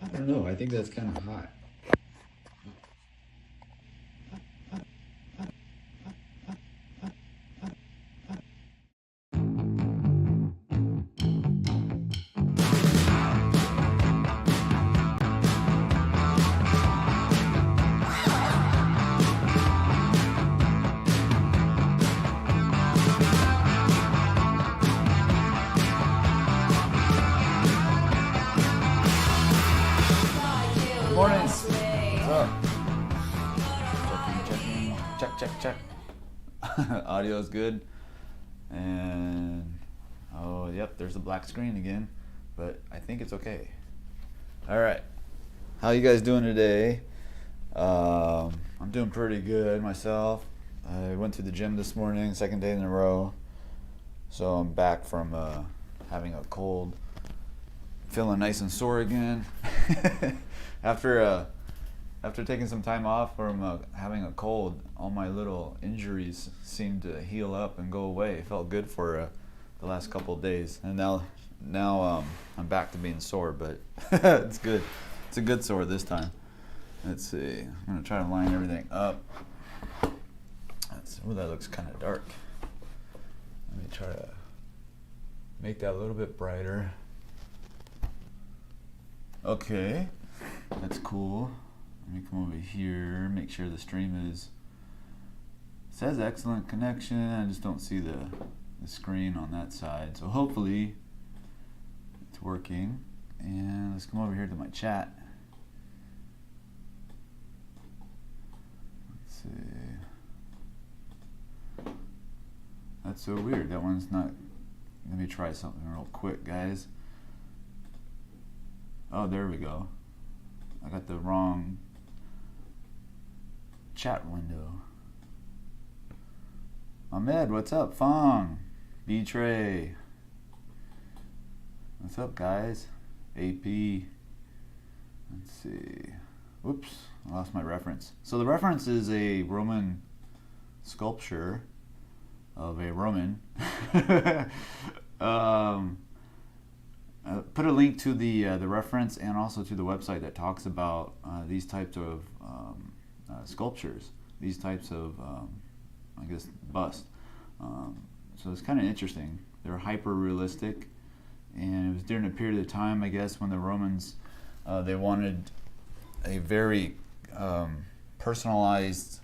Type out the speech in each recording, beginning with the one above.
I don't know, I think that's kind of hot. Good morning. What's up? Checking. Check. Audio's good. And oh, yep, there's the black screen again, but I think it's okay. All right. How you guys doing today? I'm doing pretty good myself. I went to the gym this morning, second day in a row. So I'm back from having a cold, feeling nice and sore again. After taking some time off from having a cold, all my little injuries seemed to heal up and go away. It felt good for the last couple of days, and now I'm back to being sore, but it's good. It's a good sore this time. Let's see. I'm gonna try to line everything up. Oh, that looks kind of dark. Let me try to make that a little bit brighter. Okay, that's cool. Let me come over here, make sure the stream it says excellent connection. I just don't see the screen on that side. So hopefully it's working. And let's come over here to my chat. Let's see. That's so weird. That one's not. Let me try something real quick, guys. Oh, there we go. I got the wrong chat window. Ahmed, what's up? Fong, B-Tray. What's up, guys? AP. Let's see. Whoops, I lost my reference. So the reference is a Roman sculpture of a Roman. Put a link to the reference and also to the website that talks about these types of sculptures, these types of, I guess, bust. So it's kind of interesting. They're hyper realistic, and it was during a period of time, I guess, when the Romans they wanted a very personalized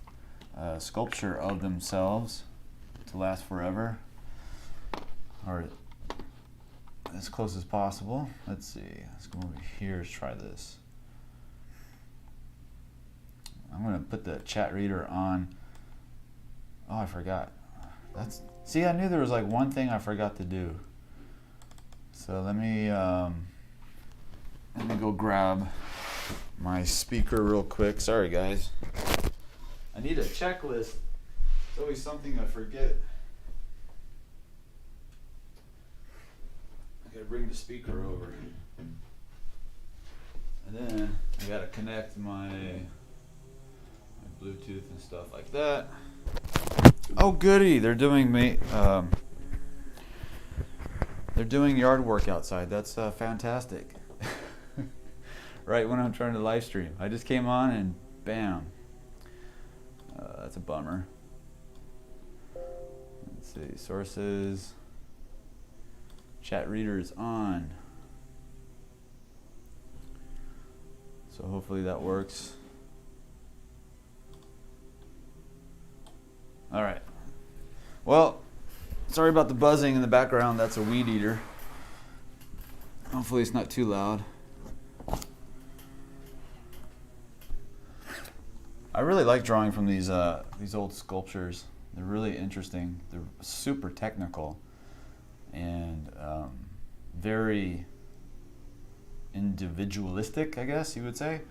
sculpture of themselves to last forever, or as close as possible. Let's see. Let's go over here. Let's try this. I'm gonna put the chat reader on. Oh, I forgot. See, I knew there was like one thing I forgot to do. So let me go grab my speaker real quick. Sorry, guys. I need a checklist. It's always something I forget. I gotta bring the speaker over. And then I gotta connect my Bluetooth and stuff like that. Oh goody, they're doing yard work outside. That's fantastic. Right when I'm trying to live stream. I just came on and bam. That's a bummer. Let's see, sources. Chat reader is on. So hopefully that works. All right. Well, sorry about the buzzing in the background. That's a weed eater. Hopefully it's not too loud. I really like drawing from these old sculptures. They're really interesting. They're super technical and very individualistic, I guess you would say.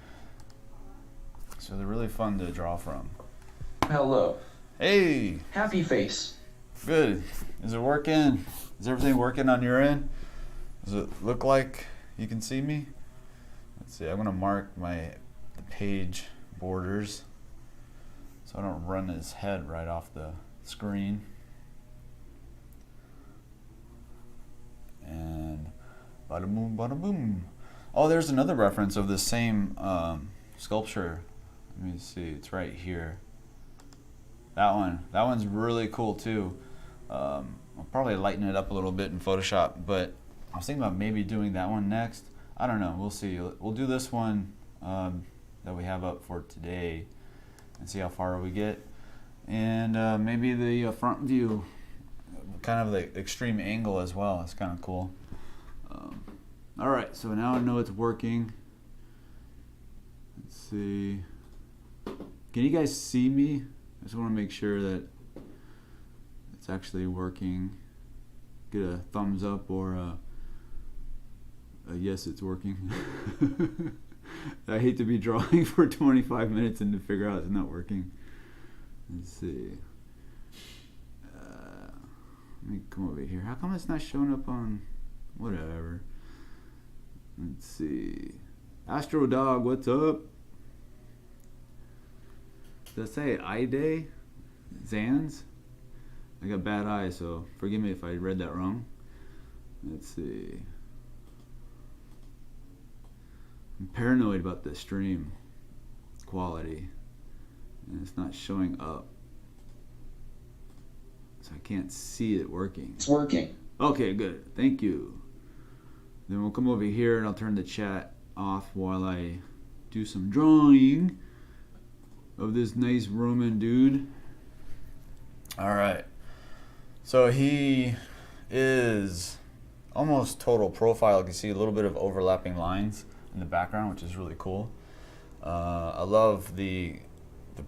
So they're really fun to draw from. Hello. Hey. Happy face. Good. Is it working? Is everything working on your end? Does it look like you can see me? Let's see. I'm gonna mark the page borders so I don't run his head right off the screen. And bada boom, bada boom. Oh, there's another reference of the same sculpture. Let me see. It's right here. That one. That one's really cool too. I'll probably lighten it up a little bit in Photoshop, but I was thinking about maybe doing that one next. I don't know. We'll see. We'll do this one that we have up for today and see how far we get. And maybe the front view, kind of the extreme angle as well. It's kind of cool. All right, so now I know it's working. Let's see. Can you guys see me? I just want to make sure that it's actually working. Get a thumbs up or a yes, it's working. I hate to be drawing for 25 minutes and to figure out it's not working. Let's see. Let me come over here. How come it's not showing up on whatever? Let's see. Astro Dog, what's up? Does that say eye day? Zans? I got bad eyes, so forgive me if I read that wrong. Let's see. I'm paranoid about the stream quality, and it's not showing up. So I can't see it working. It's working. Okay, good. Thank you. Then we'll come over here and I'll turn the chat off while I do some drawing of this nice Roman dude. All right. So he is almost total profile. You can see a little bit of overlapping lines in the background, which is really cool. I love the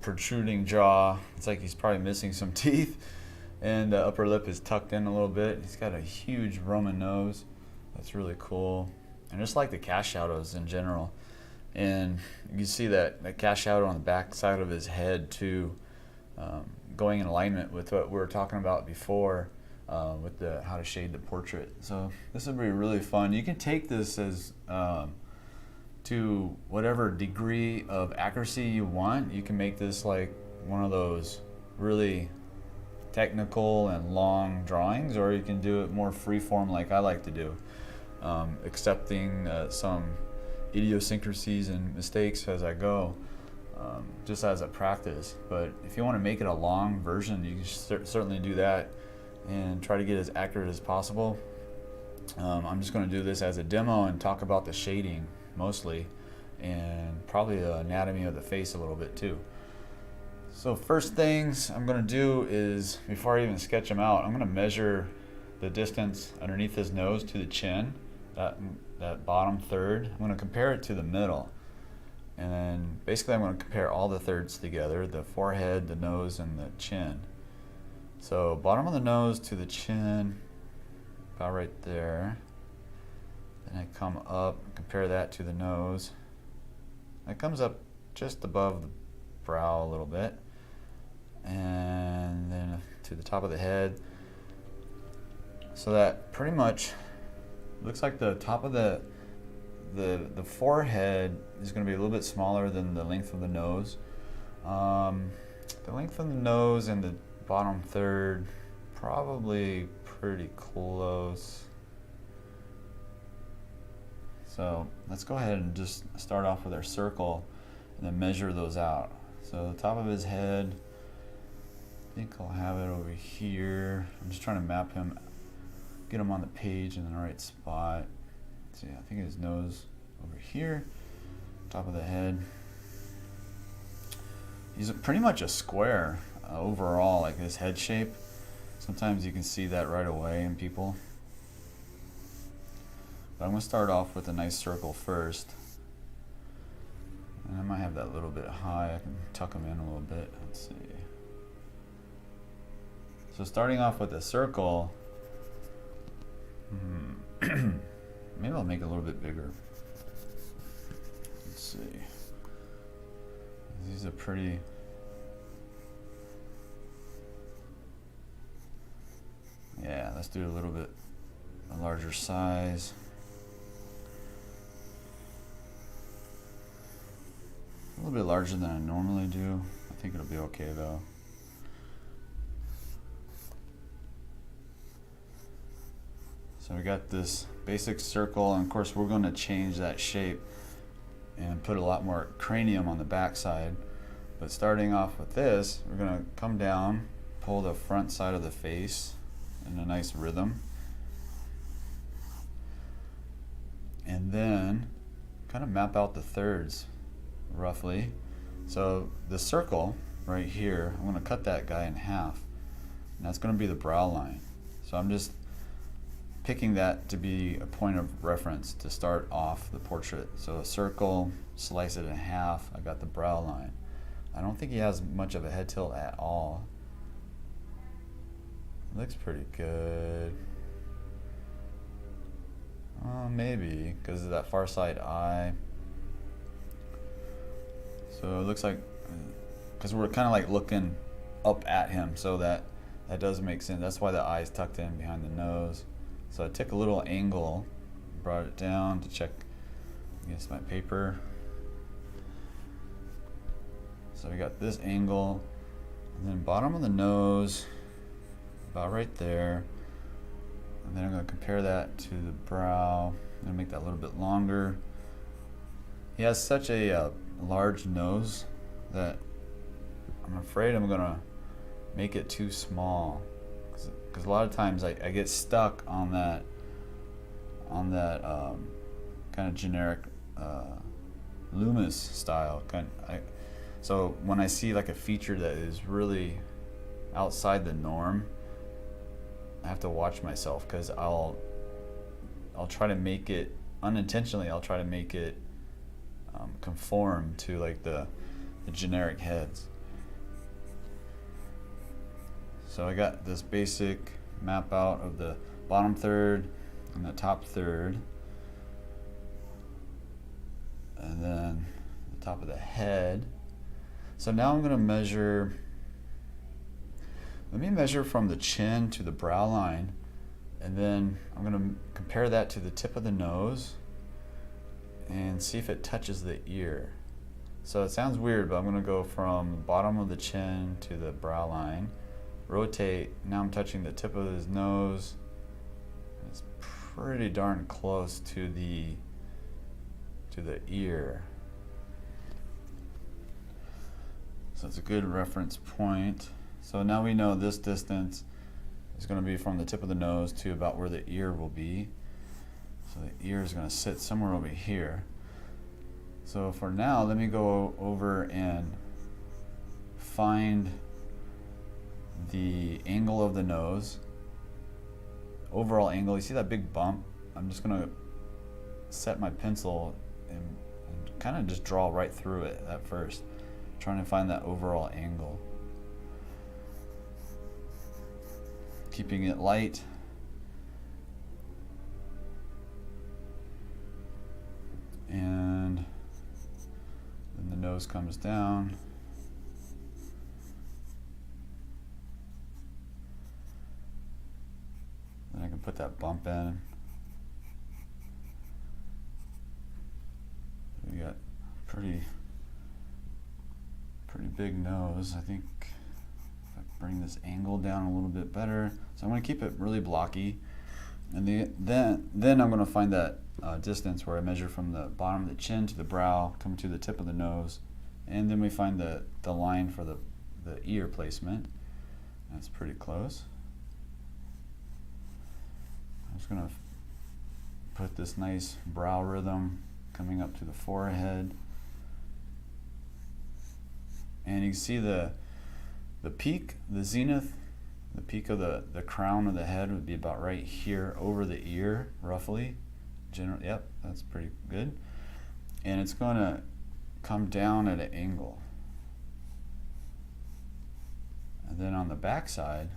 protruding jaw. It's like he's probably missing some teeth. And the upper lip is tucked in a little bit. He's got a huge Roman nose. That's really cool. And just like the cast shadows in general. And you see that cast shadow on the back side of his head too, going in alignment with what we were talking about before with the how to shade the portrait. So this will be really fun. You can take this as to whatever degree of accuracy you want. You can make this like one of those really technical and long drawings, or you can do it more freeform like I like to do, accepting some idiosyncrasies and mistakes as I go, just as a practice. But if you want to make it a long version, you can certainly do that and try to get as accurate as possible. I'm just going to do this as a demo and talk about the shading mostly, and probably the anatomy of the face a little bit too. So first things I'm going to do is, before I even sketch him out, I'm going to measure the distance underneath his nose to the chin, that bottom third. I'm going to compare it to the middle. And then basically I'm going to compare all the thirds together, the forehead, the nose, and the chin. So bottom of the nose to the chin, about right there. Then I come up, compare that to the nose. It comes up just above the brow a little bit, and then to the top of the head. So that pretty much looks like the top of the forehead is going to be a little bit smaller than the length of the nose. The length of the nose and the bottom third probably pretty close. So let's go ahead and just start off with our circle and then measure those out. So the top of his head, I think I'll have it over here. I'm just trying to map him, get him on the page in the right spot. See, I think his nose over here, top of the head. He's pretty much a square overall, like his head shape. Sometimes you can see that right away in people. But I'm going to start off with a nice circle first. And I might have that a little bit high. I can tuck them in a little bit. Let's see. So starting off with a circle, maybe I'll make it a little bit bigger. Let's see. These are pretty. Yeah, let's do a little bit a larger size. A little bit larger than I normally do. I think it'll be okay though. So we got this basic circle, and of course we're going to change that shape and put a lot more cranium on the back side. But starting off with this, we're going to come down, pull the front side of the face in a nice rhythm, and then kind of map out the thirds roughly. So the circle right here, I'm going to cut that guy in half, and that's going to be the brow line. So I'm just picking that to be a point of reference to start off the portrait. So a circle, slice it in half, I got the brow line. I don't think he has much of a head tilt at all. Looks pretty good. Maybe, because of that far side eye. So it looks like, because we're kind of like looking up at him, so that does make sense. That's why the eye's tucked in behind the nose. So I took a little angle, brought it down to check against my paper. So we got this angle, and then bottom of the nose, about right there. And then I'm going to compare that to the brow. I'm going to make that a little bit longer. He has such a large nose that I'm afraid I'm going to make it too small. Because a lot of times I get stuck on that kind of generic Loomis style. So when I see like a feature that is really outside the norm, I have to watch myself, because I'll try to make it unintentionally. I'll try to make it conform to like the generic heads. So I got this basic map out of the bottom third and the top third, and then the top of the head. So now I'm going to measure. Let me measure from the chin to the brow line, and then I'm going to compare that to the tip of the nose and see if it touches the ear. So it sounds weird, but I'm going to go from the bottom of the chin to the brow line, rotate. Now I'm touching the tip of his nose. It's pretty darn close to the ear. So it's a good reference point. So now we know this distance is going to be from the tip of the nose to about where the ear will be. So the ear is going to sit somewhere over here. So for now, let me go over and find the angle of the nose, overall angle. You see that big bump? I'm just going to set my pencil and kind of just draw right through it at first, trying to find that overall angle. Keeping it light. And then the nose comes down. Then I can put that bump in. We got pretty big nose. I think if I bring this angle down a little bit better. So I'm going to keep it really blocky, and then I'm going to find that distance where I measure from the bottom of the chin to the brow, come to the tip of the nose, and then we find the line for the ear placement. That's pretty close. I'm just going to put this nice brow rhythm coming up to the forehead. And you can see the peak, the zenith, the peak of the crown of the head would be about right here over the ear, roughly. Yep, that's pretty good. And it's going to come down at an angle. And then on the back side,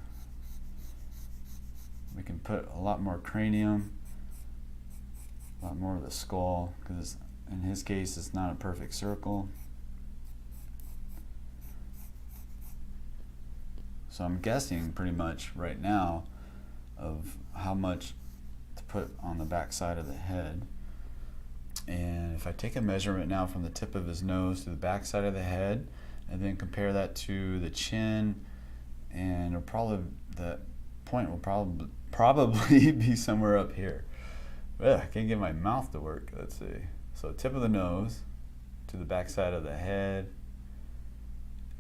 we can put a lot more cranium, a lot more of the skull, because in his case it's not a perfect circle. So I'm guessing pretty much right now of how much to put on the back side of the head. And if I take a measurement now from the tip of his nose to the back side of the head, and then compare that to the chin, and the point will probably be somewhere up here. Ugh, I can't get my mouth to work. Let's see. So tip of the nose to the back side of the head,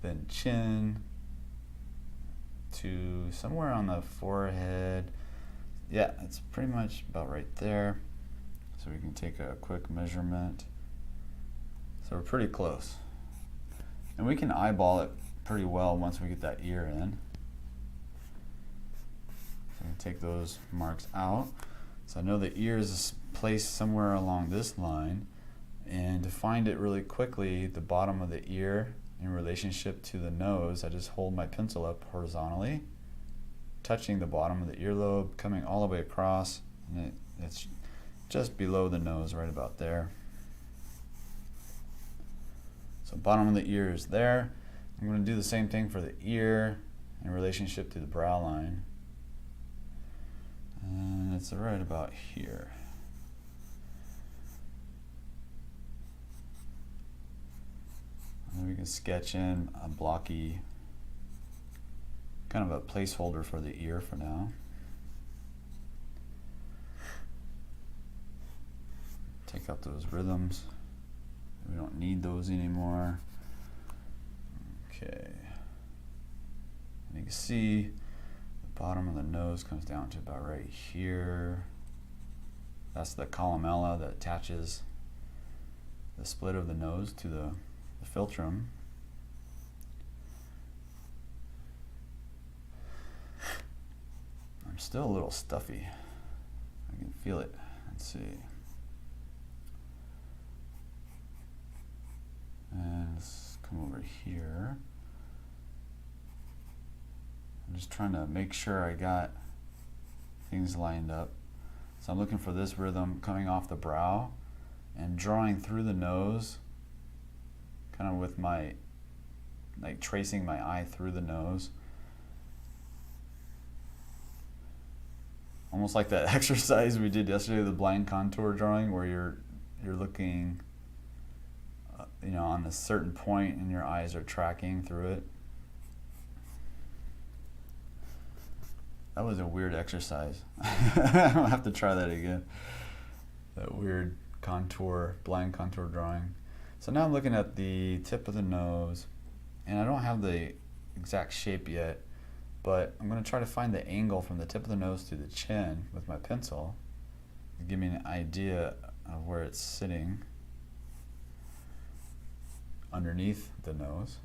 then chin to somewhere on the forehead. Yeah, it's pretty much about right there. So we can take a quick measurement. So we're pretty close. And we can eyeball it pretty well once we get that ear in. So I'm going to take those marks out. So I know the ear is placed somewhere along this line. And to find it really quickly, the bottom of the ear in relationship to the nose, I just hold my pencil up horizontally, touching the bottom of the earlobe, coming all the way across, and it's just below the nose, right about there. So bottom of the ear is there. I'm going to do the same thing for the ear in relationship to the brow line. And it's right about here. And then we can sketch in a blocky, kind of a placeholder for the ear for now. Take out those rhythms. We don't need those anymore. Okay. And you can see the bottom of the nose comes down to about right here. That's the columella that attaches the split of the nose to the philtrum. I'm still a little stuffy. I can feel it. Let's see. And let's come over here. I'm just trying to make sure I got things lined up. So I'm looking for this rhythm coming off the brow and drawing through the nose, kind of with my, like tracing my eye through the nose. Almost like that exercise we did yesterday, the blind contour drawing, where you're looking on a certain point and your eyes are tracking through it. That was a weird exercise. I'll have to try that again. That weird contour, blind contour drawing. So now I'm looking at the tip of the nose, and I don't have the exact shape yet, but I'm going to try to find the angle from the tip of the nose to the chin with my pencil to give me an idea of where it's sitting underneath the nose.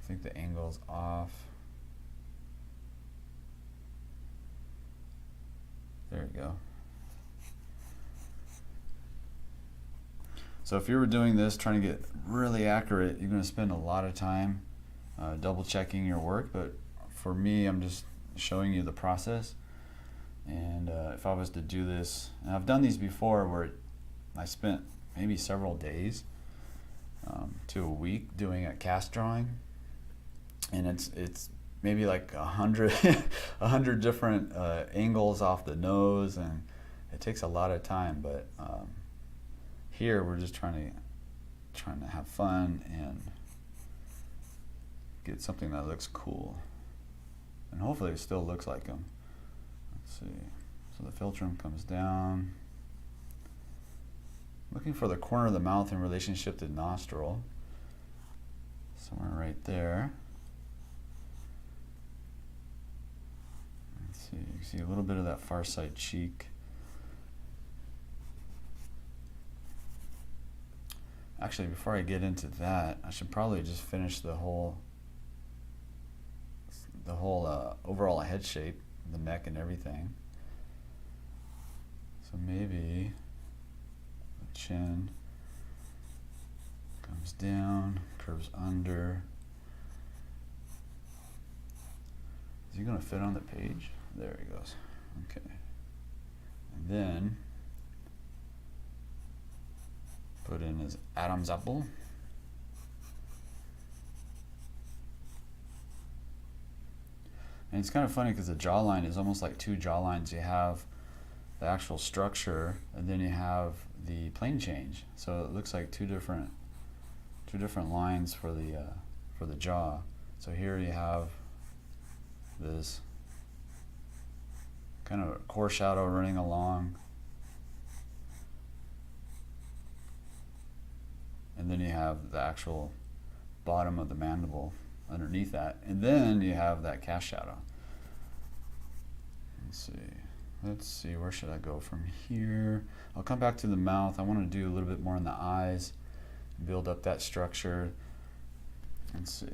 I think the angle's off. There we go. So if you were doing this, trying to get really accurate, you're going to spend a lot of time double checking your work, but for me, I'm just showing you the process. And if I was to do this, and I've done these before where I spent maybe several days to a week doing a cast drawing, and it's maybe like 100 different angles off the nose, and it takes a lot of time. But here we're just trying to have fun and get something that looks cool, and hopefully it still looks like them. Let's see. So the philtrum comes down. Looking for the corner of the mouth in relationship to the nostril. Somewhere right there. Let's see, you can see a little bit of that far side cheek. Actually, before I get into that, I should probably just finish the whole overall head shape, the neck and everything. So maybe the chin comes down, curves under. Is he going to fit on the page? There he goes. Okay. And then put in his Adam's apple. And it's kind of funny because the jawline is almost like two jawlines. You have the actual structure, and then you have the plane change. So it looks like two different lines for the jaw. So here you have this kind of core shadow running along. And then you have the actual bottom of the mandible underneath that. And then you have that cast shadow. Let's see, where should I go from here? I'll come back to the mouth. I want to do a little bit more in the eyes, build up that structure. Let's see.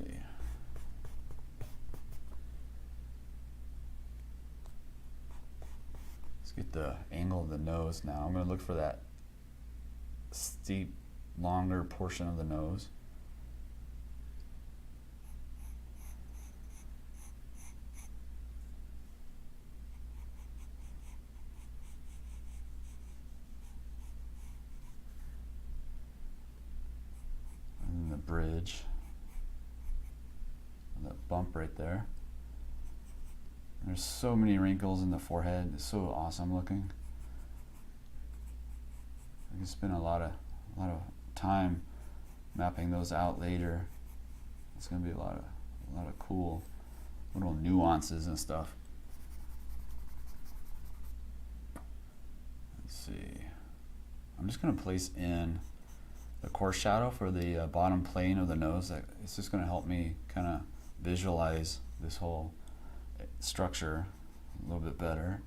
Let's get the angle of the nose now. I'm going to look for that steep, longer portion of the nose. And the bridge. And that bump right there. There's so many wrinkles in the forehead. It's so awesome looking. I can spend a lot of time mapping those out later. It's going to be a lot of cool little nuances and stuff. Let's see. I'm just going to place in the core shadow for the bottom plane of the nose. It's just going to help me kind of visualize this whole structure a little bit better.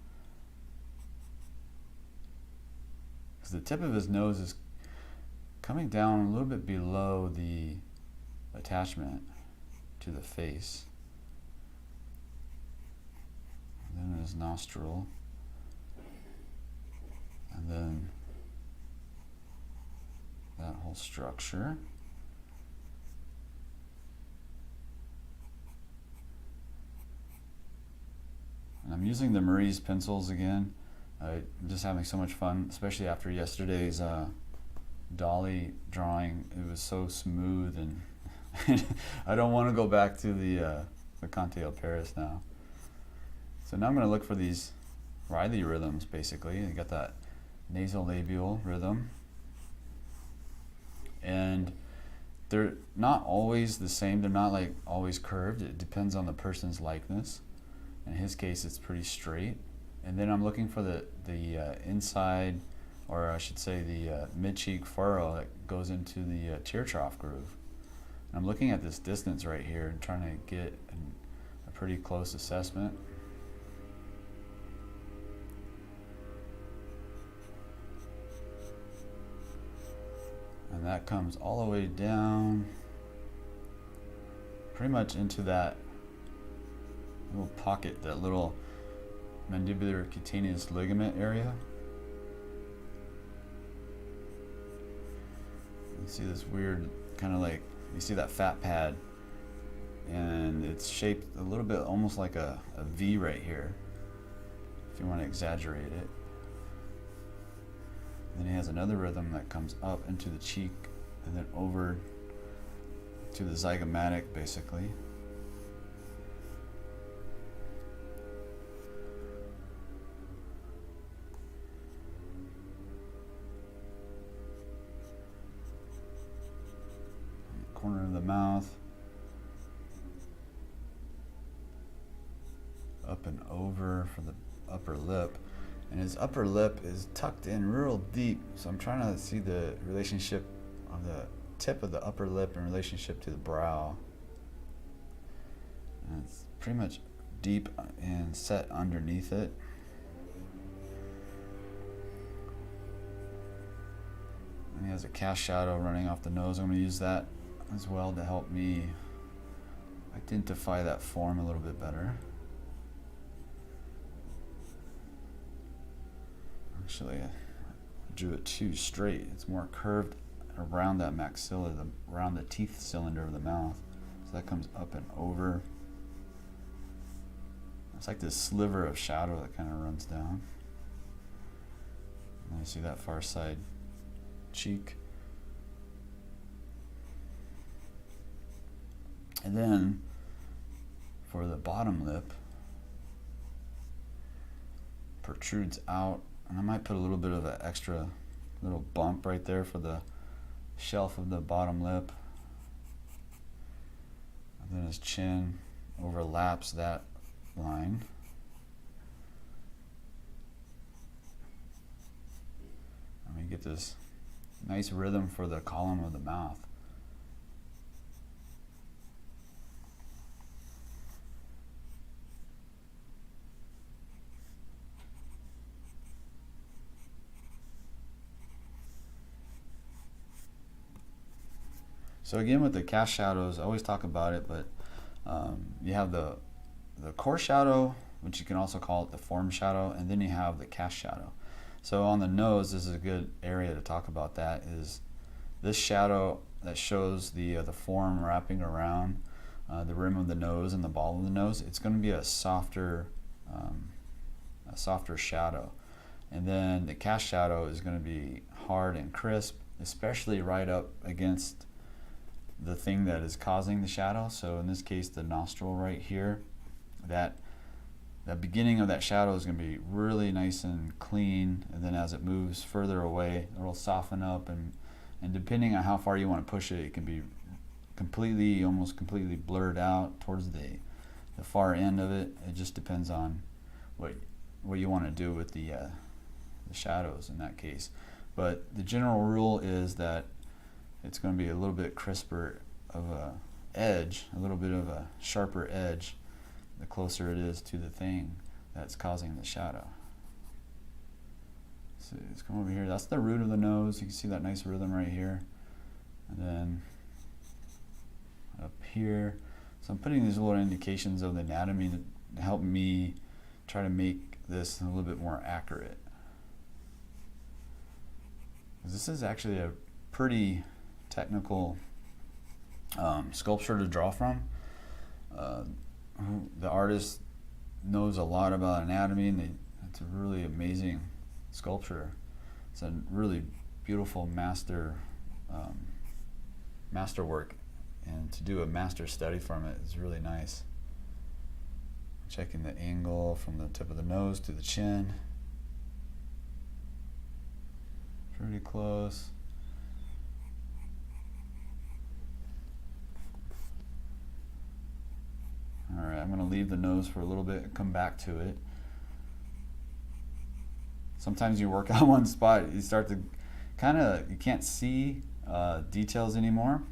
Because the tip of his nose is coming down a little bit below the attachment to the face. And then his nostril. And then that whole structure. And I'm using the Marie's pencils again. I'm just having so much fun, especially after yesterday's dolly drawing. It was so smooth, and I don't want to go back to the Conte of Paris now. So now I'm going to look for these Reilly rhythms, basically. You got that nasolabial rhythm. And they're not always the same. They're not like always curved. It depends on the person's likeness. In his case, it's pretty straight. And then I'm looking for the inside, or I should say the mid-cheek furrow that goes into the tear trough groove. And I'm looking at this distance right here and trying to get a pretty close assessment. And that comes all the way down, pretty much into that little pocket, that little mandibular cutaneous ligament area. You see this weird kind of like, you see that fat pad, and it's shaped a little bit almost like a V right here, if you want to exaggerate it. Then he has another rhythm that comes up into the cheek and then over to the zygomatic, basically. Corner of the mouth, up and over for the upper lip. And his upper lip is tucked in real deep, so I'm trying to see the relationship of the tip of the upper lip in relationship to the brow. And it's pretty much deep and set underneath it. And he has a cast shadow running off the nose. I'm going to use that as well to help me identify that form a little bit better. Actually, I drew it too straight. It's more curved around that maxilla, around the teeth cylinder of the mouth. So that comes up and over. It's like this sliver of shadow that kind of runs down. And you see that far side cheek. And then for the bottom lip, protrudes out. And I might put a little bit of an extra little bump right there for the shelf of the bottom lip. And then his chin overlaps that line. Let me get this nice rhythm for the column of the mouth. So again, with the cast shadows, I always talk about it, but you have the core shadow, which you can also call it the form shadow, and then you have the cast shadow. So on the nose, this is a good area to talk about. That is this shadow that shows the form wrapping around the rim of the nose and the ball of the nose. It's going to be a softer shadow, and then the cast shadow is going to be hard and crisp, especially right up against the thing that is causing the shadow. So in this case, the nostril right here, that beginning of that shadow is going to be really nice and clean, and then as it moves further away, it'll soften up, and depending on how far you want to push it, it can be almost completely blurred out towards the far end of it. It just depends on what you want to do with the shadows in that case. But the general rule is that it's going to be a little bit crisper of a edge, a little bit of a sharper edge, the closer it is to the thing that's causing the shadow. So let's come over here. That's the root of the nose. You can see that nice rhythm right here. And then up here. So I'm putting these little indications of the anatomy to help me try to make this a little bit more accurate. This is actually a pretty technical sculpture to draw from. The artist knows a lot about anatomy, and it's a really amazing sculpture. It's a really beautiful masterwork, and to do a master study from it is really nice. Checking the angle from the tip of the nose to the chin. Pretty close. Alright, I'm going to leave the nose for a little bit and come back to it. Sometimes you work on one spot, you start to you can't see details anymore.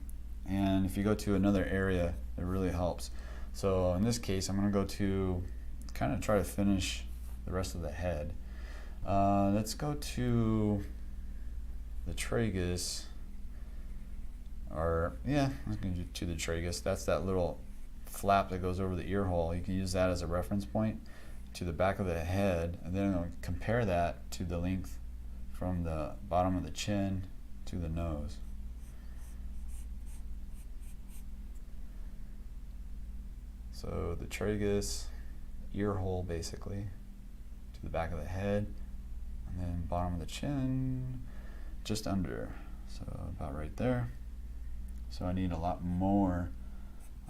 And if you go to another area, it really helps. So in this case, I'm going to go to try to finish the rest of the head. Let's go to the tragus. Let's go to the tragus. That's that little flap that goes over the ear hole. You can use that as a reference point to the back of the head, and then I'm going to compare that to the length from the bottom of the chin to the nose. So the tragus, ear hole basically, to the back of the head, and then bottom of the chin, just under, so about right there. So I need a lot more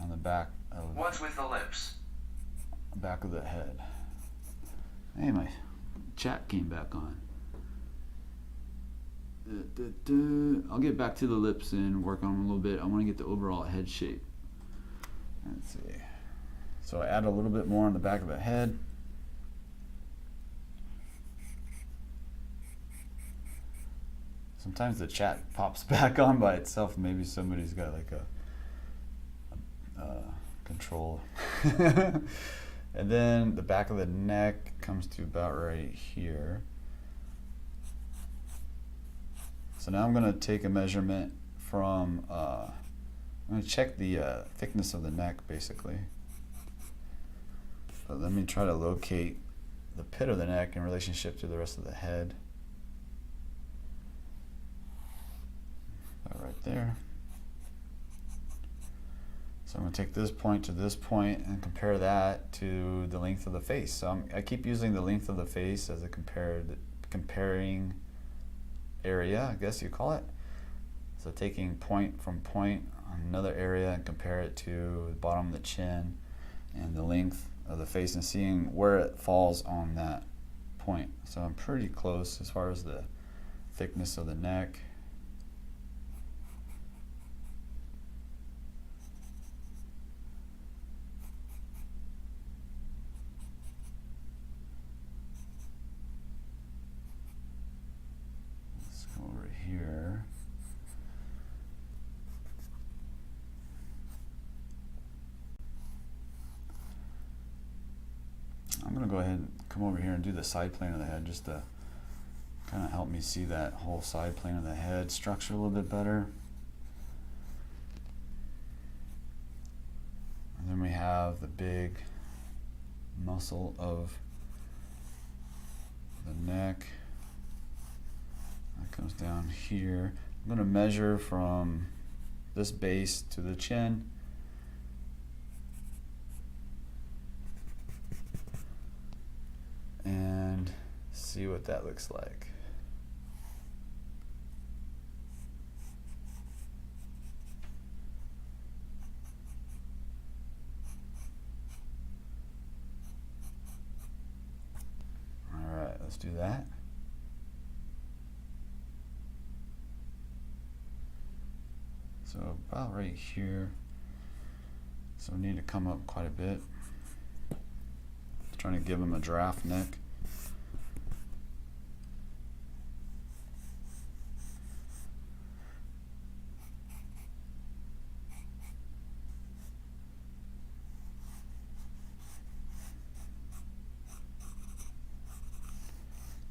on the back of What's with the lips? back of the head. Hey, my chat came back on. I'll get back to the lips and work on them a little bit. I want to get the overall head shape. Let's see. So I add a little bit more on the back of the head. Sometimes the chat pops back on by itself. Maybe somebody's got like a control. And then the back of the neck comes to about right here. So now I'm going to take a measurement from, I'm going to check the thickness of the neck basically. But let me try to locate the pit of the neck in relationship to the rest of the head. About right there. So I'm going to take this point to this point and compare that to the length of the face. So I keep using the length of the face as a comparing area, I guess you call it. So taking point from point on another area and compare it to the bottom of the chin and the length of the face and seeing where it falls on that point. So I'm pretty close as far as the thickness of the neck. going to go ahead and come over here and do the side plane of the head just to kind of help me see that whole side plane of the head structure a little bit better. And then we have the big muscle of the neck. That comes down here. I'm going to measure from this base to the chin. And see what that looks like. All right, let's do that. So about right here. So we need to come up quite a bit. Trying to give him a giraffe neck.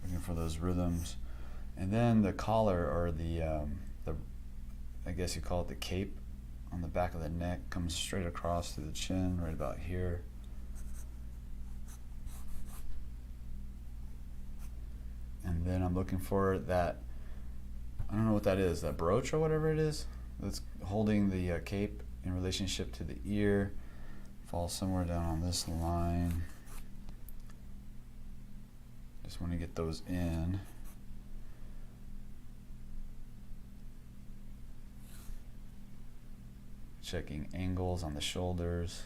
Looking for those rhythms. And then the collar, or the I guess you call it the cape, on the back of the neck comes straight across to the chin, right about here. And then I'm looking for that, I don't know what that is, that brooch or whatever it is that's holding the cape in relationship to the ear. Falls somewhere down on this line. Just want to get those in. Checking angles on the shoulders.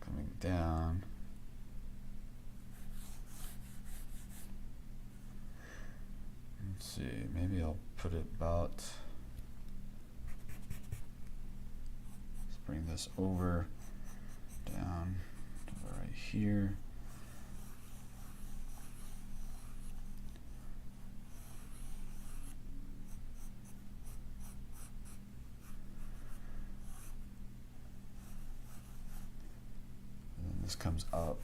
Coming down. Let's see, maybe I'll put it about, let's bring this over, down to right here. And then this comes up.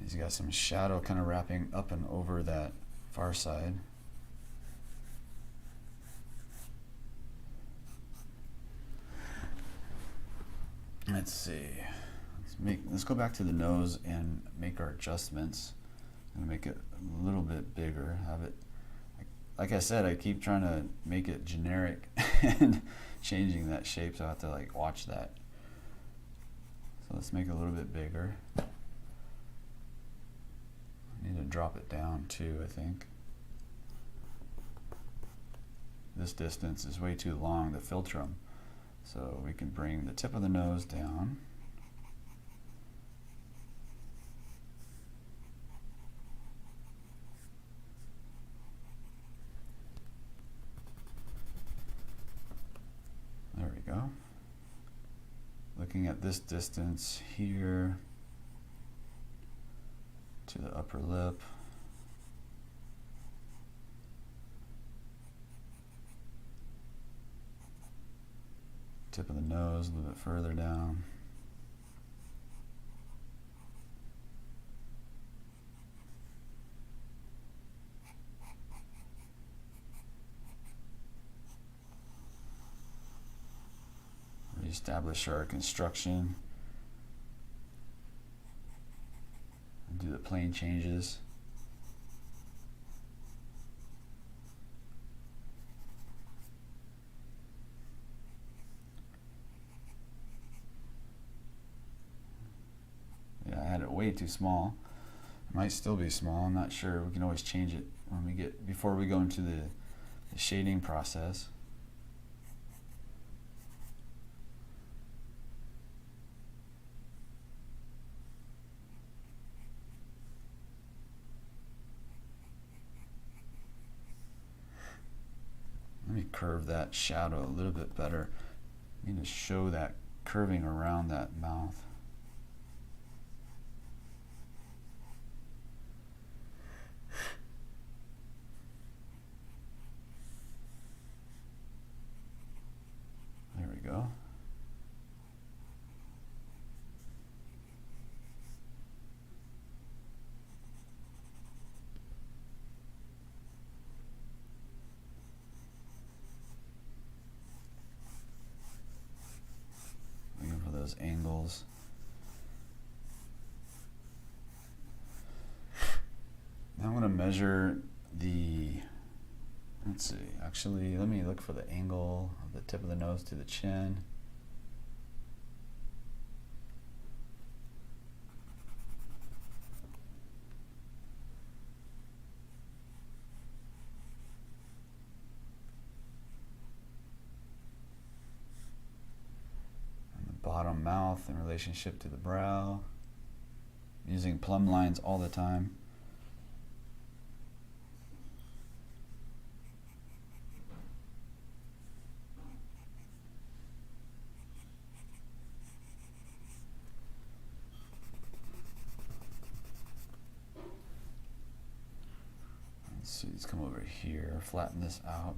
He's got some shadow kind of wrapping up and over that far side. Let's see. Let's go back to the nose and make our adjustments. I'm gonna make it a little bit bigger. Have it, like I said, I keep trying to make it generic and changing that shape, so I have to like watch that. So let's make it a little bit bigger. I need to drop it down too, I think. This distance is way too long to filter them. So we can bring the tip of the nose down. There we go. Looking at this distance here to the upper lip. Tip of the nose a little bit further down. Reestablish our construction. Do the plane changes. Yeah, I had it way too small. It might still be small, I'm not sure. We can always change it when we get, before we go into the shading process. Let me curve that shadow a little bit better. I need to show that curving around that mouth. those angles. Now I'm going to measure the, let's see, actually let me look for the angle of the tip of the nose to the chin. And the bottom mouth in relationship to the brow. Using plumb lines all the time. Let's see, let's come over here, flatten this out,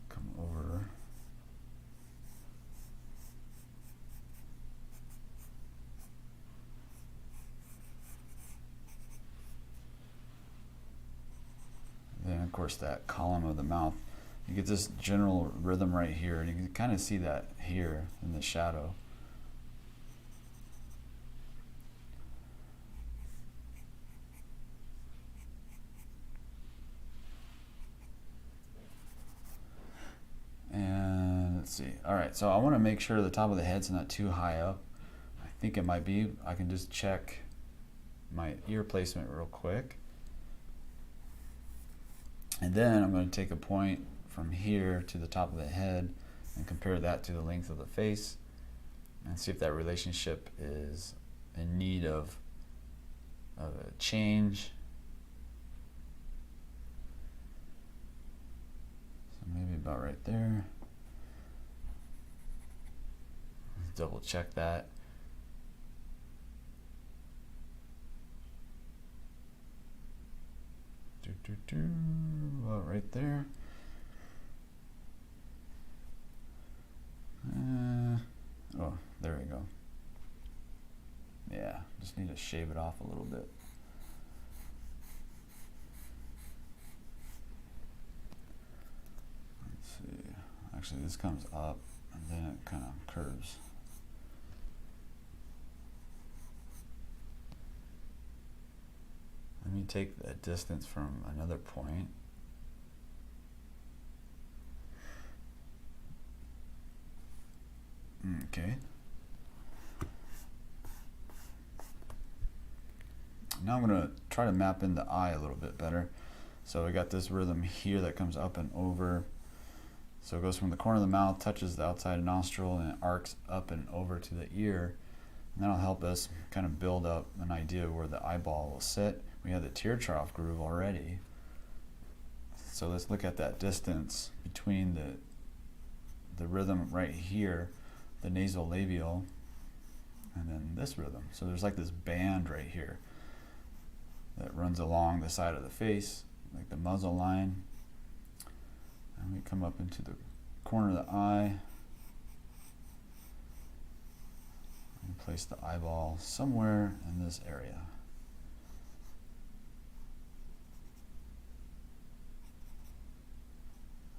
come over. Then of course that column of the mouth, you get this general rhythm right here, and you can kind of see that here in the shadow. And let's see. All right, so I want to make sure the top of the head's not too high up. I think it might be. I can just check my ear placement real quick. And then I'm going to take a point from here to the top of the head and compare that to the length of the face and see if that relationship is in need of a change. Maybe about right there. Let's double check that. About right there. Oh, there we go. Yeah, just need to shave it off a little bit. Actually, this comes up and then it kind of curves. Let me take a distance from another point. Okay. Now I'm going to try to map in the eye a little bit better. So we got this rhythm here that comes up and over. So it goes from the corner of the mouth, touches the outside nostril, and it arcs up and over to the ear. And that'll help us kind of build up an idea of where the eyeball will sit. We have the tear trough groove already. So let's look at that distance between the rhythm right here, the nasal labial, and then this rhythm. So there's like this band right here that runs along the side of the face, like the muzzle line. And we come up into the corner of the eye and place the eyeball somewhere in this area.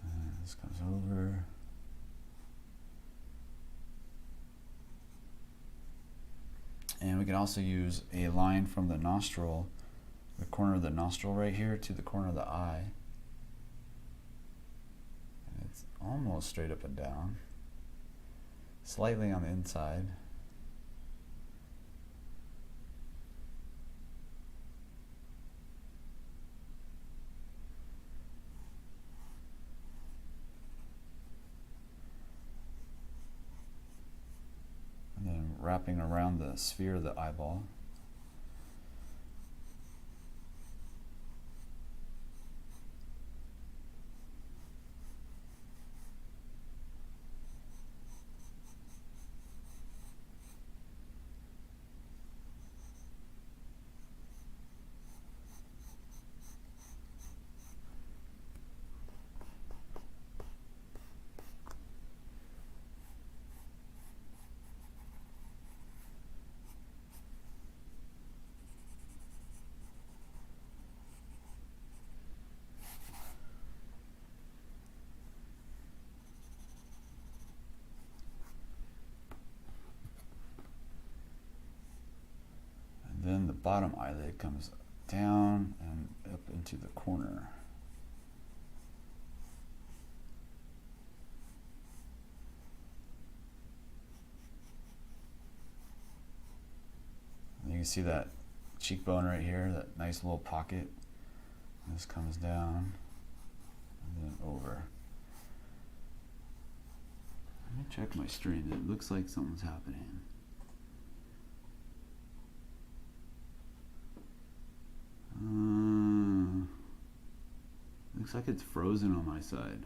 And this comes over. And we can also use a line from the nostril, the corner of the nostril right here, to the corner of the eye. It's almost straight up and down, slightly on the inside. And then wrapping around the sphere of the eyeball. bottom eyelid comes down and up into the corner. And you can see that cheekbone right here, that nice little pocket. This comes down and then over. Let me check my stream. It looks like something's happening. Looks like it's frozen on my side.